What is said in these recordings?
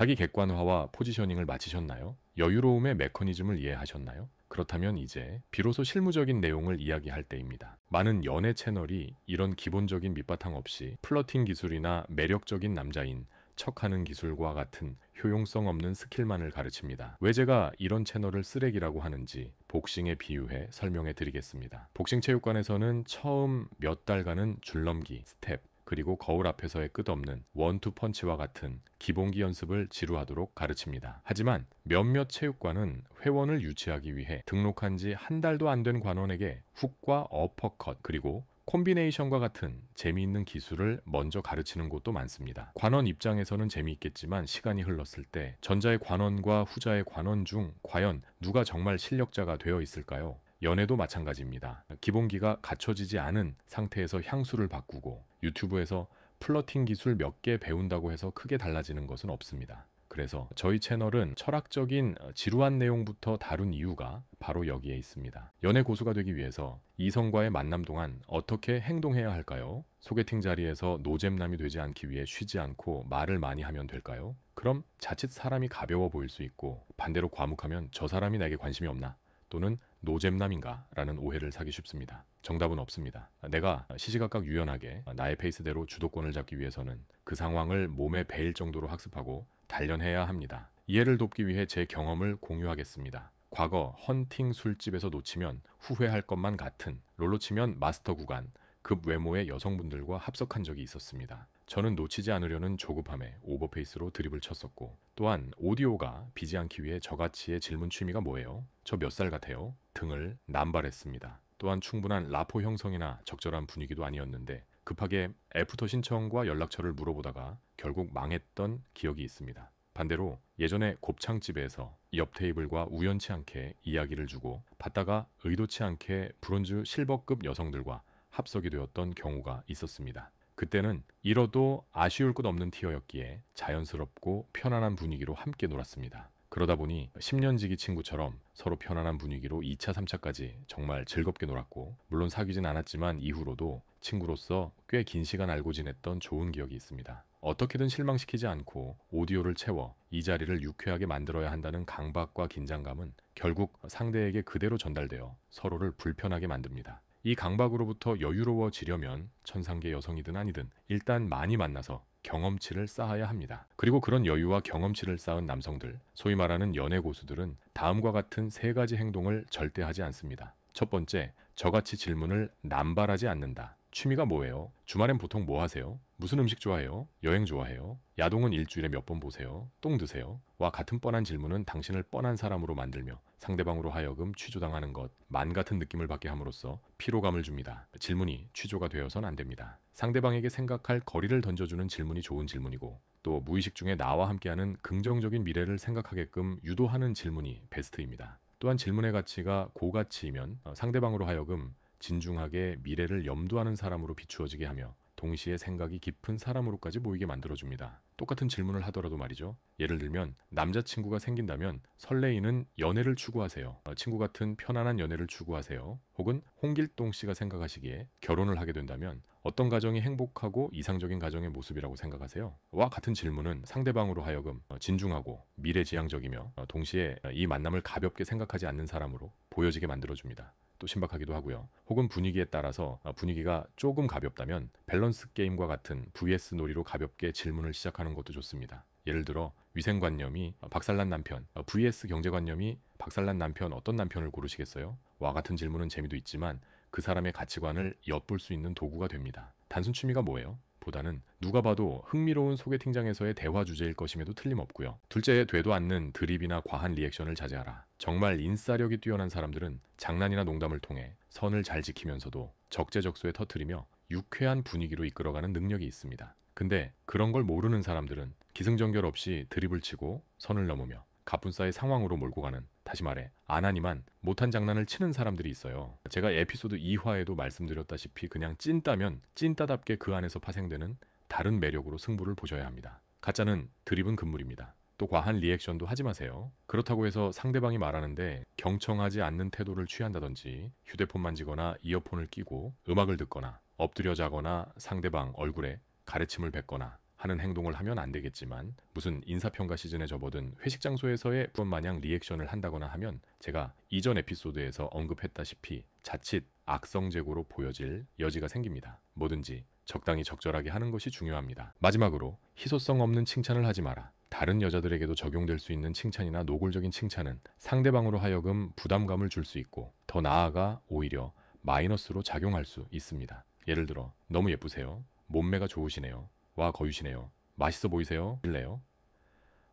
자기 객관화와 포지셔닝을 마치셨나요? 여유로움의 메커니즘을 이해하셨나요? 그렇다면 이제 비로소 실무적인 내용을 이야기할 때입니다. 많은 연애 채널이 이런 기본적인 밑바탕 없이 플러팅 기술이나 매력적인 남자인 척하는 기술과 같은 효용성 없는 스킬만을 가르칩니다. 왜 제가 이런 채널을 쓰레기라고 하는지 복싱에 비유해 설명해 드리겠습니다. 복싱 체육관에서는 처음 몇 달간은 줄넘기, 스텝, 그리고 거울 앞에서의 끝없는 원투 펀치와 같은 기본기 연습을 지루하도록 가르칩니다. 하지만 몇몇 체육관은 회원을 유치하기 위해 등록한 지 한 달도 안 된 관원에게 훅과 어퍼컷 그리고 콤비네이션과 같은 재미있는 기술을 먼저 가르치는 곳도 많습니다. 관원 입장에서는 재미있겠지만 시간이 흘렀을 때 전자의 관원과 후자의 관원 중 과연 누가 정말 실력자가 되어 있을까요? 연애도 마찬가지입니다. 기본기가 갖춰지지 않은 상태에서 향수를 바꾸고 유튜브에서 플러팅 기술 몇 개 배운다고 해서 크게 달라지는 것은 없습니다. 그래서 저희 채널은 철학적인 지루한 내용부터 다룬 이유가 바로 여기에 있습니다. 연애 고수가 되기 위해서 이성과의 만남 동안 어떻게 행동해야 할까요? 소개팅 자리에서 노잼남이 되지 않기 위해 쉬지 않고 말을 많이 하면 될까요? 그럼 자칫 사람이 가벼워 보일 수 있고 반대로 과묵하면 저 사람이 나에게 관심이 없나? 또는 노잼남인가? 라는 오해를 사기 쉽습니다. 정답은 없습니다. 내가 시시각각 유연하게 나의 페이스대로 주도권을 잡기 위해서는 그 상황을 몸에 배일 정도로 학습하고 단련해야 합니다. 이해를 돕기 위해 제 경험을 공유하겠습니다. 과거 헌팅 술집에서 놓치면 후회할 것만 같은 롤로 치면 마스터 구간, 급 외모의 여성분들과 합석한 적이 있었습니다. 저는 놓치지 않으려는 조급함에 오버페이스로 드립을 쳤었고 또한 오디오가 비지 않기 위해 저가치의 질문 취미가 뭐예요? 저 몇 살 같아요? 등을 남발했습니다. 또한 충분한 라포 형성이나 적절한 분위기도 아니었는데 급하게 애프터 신청과 연락처를 물어보다가 결국 망했던 기억이 있습니다. 반대로 예전에 곱창집에서 옆 테이블과 우연치 않게 이야기를 주고 받다가 의도치 않게 브론즈 실버급 여성들과 합석이 되었던 경우가 있었습니다. 그때는 잃어도 아쉬울 것 없는 티어였기에 자연스럽고 편안한 분위기로 함께 놀았습니다. 그러다 보니 10년지기 친구처럼 서로 편안한 분위기로 2차, 3차까지 정말 즐겁게 놀았고 물론 사귀진 않았지만 이후로도 친구로서 꽤 긴 시간 알고 지냈던 좋은 기억이 있습니다. 어떻게든 실망시키지 않고 오디오를 채워 이 자리를 유쾌하게 만들어야 한다는 강박과 긴장감은 결국 상대에게 그대로 전달되어 서로를 불편하게 만듭니다. 이 강박으로부터 여유로워지려면 천상계 여성이든 아니든 일단 많이 만나서 경험치를 쌓아야 합니다. 그리고 그런 여유와 경험치를 쌓은 남성들, 소위 말하는 연애 고수들은 다음과 같은 세 가지 행동을 절대 하지 않습니다. 첫 번째, 저같이 질문을 남발하지 않는다. 취미가 뭐예요? 주말엔 보통 뭐 하세요? 무슨 음식 좋아해요? 여행 좋아해요? 야동은 일주일에 몇 번 보세요? 똥 드세요? 와 같은 뻔한 질문은 당신을 뻔한 사람으로 만들며 상대방으로 하여금 취조당하는 것, 만 같은 느낌을 받게 함으로써 피로감을 줍니다. 질문이 취조가 되어선 안 됩니다. 상대방에게 생각할 거리를 던져주는 질문이 좋은 질문이고 또 무의식 중에 나와 함께하는 긍정적인 미래를 생각하게끔 유도하는 질문이 베스트입니다. 또한 질문의 가치가 고가치이면 상대방으로 하여금 진중하게 미래를 염두하는 사람으로 비추어지게 하며 동시에 생각이 깊은 사람으로까지 보이게 만들어줍니다. 똑같은 질문을 하더라도 말이죠. 예를 들면 남자친구가 생긴다면 설레이는 연애를 추구하세요. 친구 같은 편안한 연애를 추구하세요. 혹은 홍길동 씨가 생각하시기에 결혼을 하게 된다면 어떤 가정이 행복하고 이상적인 가정의 모습이라고 생각하세요? 와 같은 질문은 상대방으로 하여금 진중하고 미래지향적이며 동시에 이 만남을 가볍게 생각하지 않는 사람으로 보여지게 만들어줍니다. 또 신박하기도 하고요. 혹은 분위기에 따라서 분위기가 조금 가볍다면 밸런스 게임과 같은 vs 놀이로 가볍게 질문을 시작하는 것도 좋습니다. 예를 들어 위생관념이 박살난 남편, vs 경제관념이 박살난 남편 어떤 남편을 고르시겠어요? 와 같은 질문은 재미도 있지만 그 사람의 가치관을 엿볼 수 있는 도구가 됩니다. 단순 취미가 뭐예요? 보다는 누가 봐도 흥미로운 소개팅장에서의 대화 주제일 것임에도 틀림없고요. 둘째, 되도 않는 드립이나 과한 리액션을 자제하라. 정말 인싸력이 뛰어난 사람들은 장난이나 농담을 통해 선을 잘 지키면서도 적재적소에 터뜨리며 유쾌한 분위기로 이끌어가는 능력이 있습니다. 근데 그런 걸 모르는 사람들은 기승전결 없이 드립을 치고 선을 넘으며 갑분싸의 상황으로 몰고 가는, 다시 말해 안 하니만 못한 장난을 치는 사람들이 있어요. 제가 에피소드 2화에도 말씀드렸다시피 그냥 찐따면 찐따답게 그 안에서 파생되는 다른 매력으로 승부를 보셔야 합니다. 가짜는 드립은 금물입니다. 또 과한 리액션도 하지 마세요. 그렇다고 해서 상대방이 말하는데 경청하지 않는 태도를 취한다든지 휴대폰 만지거나 이어폰을 끼고 음악을 듣거나 엎드려 자거나 상대방 얼굴에 가래침을 뱉거나 하는 행동을 하면 안 되겠지만 무슨 인사평가 시즌에 접어든 회식 장소에서의 부원 마냥 리액션을 한다거나 하면 제가 이전 에피소드에서 언급했다시피 자칫 악성재고로 보여질 여지가 생깁니다. 뭐든지 적당히 적절하게 하는 것이 중요합니다. 마지막으로 희소성 없는 칭찬을 하지 마라. 다른 여자들에게도 적용될 수 있는 칭찬이나 노골적인 칭찬은 상대방으로 하여금 부담감을 줄 수 있고 더 나아가 오히려 마이너스로 작용할 수 있습니다. 예를 들어 너무 예쁘세요. 몸매가 좋으시네요. 와 거유시네요. 맛있어 보이세요. 일래요.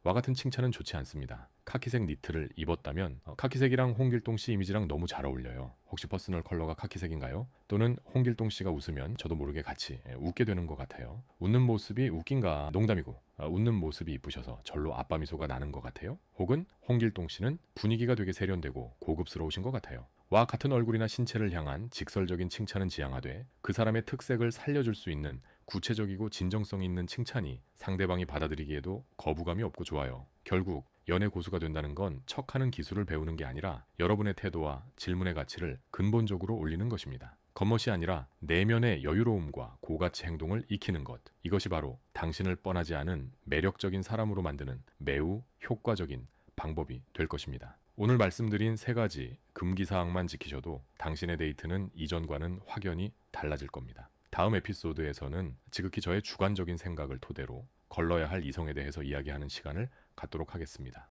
와 같은 칭찬은 좋지 않습니다. 카키색 니트를 입었다면 카키색이랑 홍길동 씨 이미지랑 너무 잘 어울려요. 혹시 퍼스널 컬러가 카키색인가요? 또는 홍길동 씨가 웃으면 저도 모르게 같이 웃게 되는 것 같아요. 웃는 모습이 웃긴가 농담이고 웃는 모습이 이쁘셔서 절로 아빠 미소가 나는 것 같아요. 혹은 홍길동 씨는 분위기가 되게 세련되고 고급스러우신 것 같아요. 와 같은 얼굴이나 신체를 향한 직설적인 칭찬은 지양하되 그 사람의 특색을 살려줄 수 있는 구체적이고 진정성이 있는 칭찬이 상대방이 받아들이기에도 거부감이 없고 좋아요. 결국 연애 고수가 된다는 건 척하는 기술을 배우는 게 아니라 여러분의 태도와 질문의 가치를 근본적으로 올리는 것입니다. 겉멋이 아니라 내면의 여유로움과 고가치 행동을 익히는 것. 이것이 바로 당신을 뻔하지 않은 매력적인 사람으로 만드는 매우 효과적인 방법이 될 것입니다. 오늘 말씀드린 세 가지 금기사항만 지키셔도 당신의 데이트는 이전과는 확연히 달라질 겁니다. 다음 에피소드에서는 지극히 저의 주관적인 생각을 토대로 걸러야 할 이성에 대해서 이야기하는 시간을 갖도록 하겠습니다.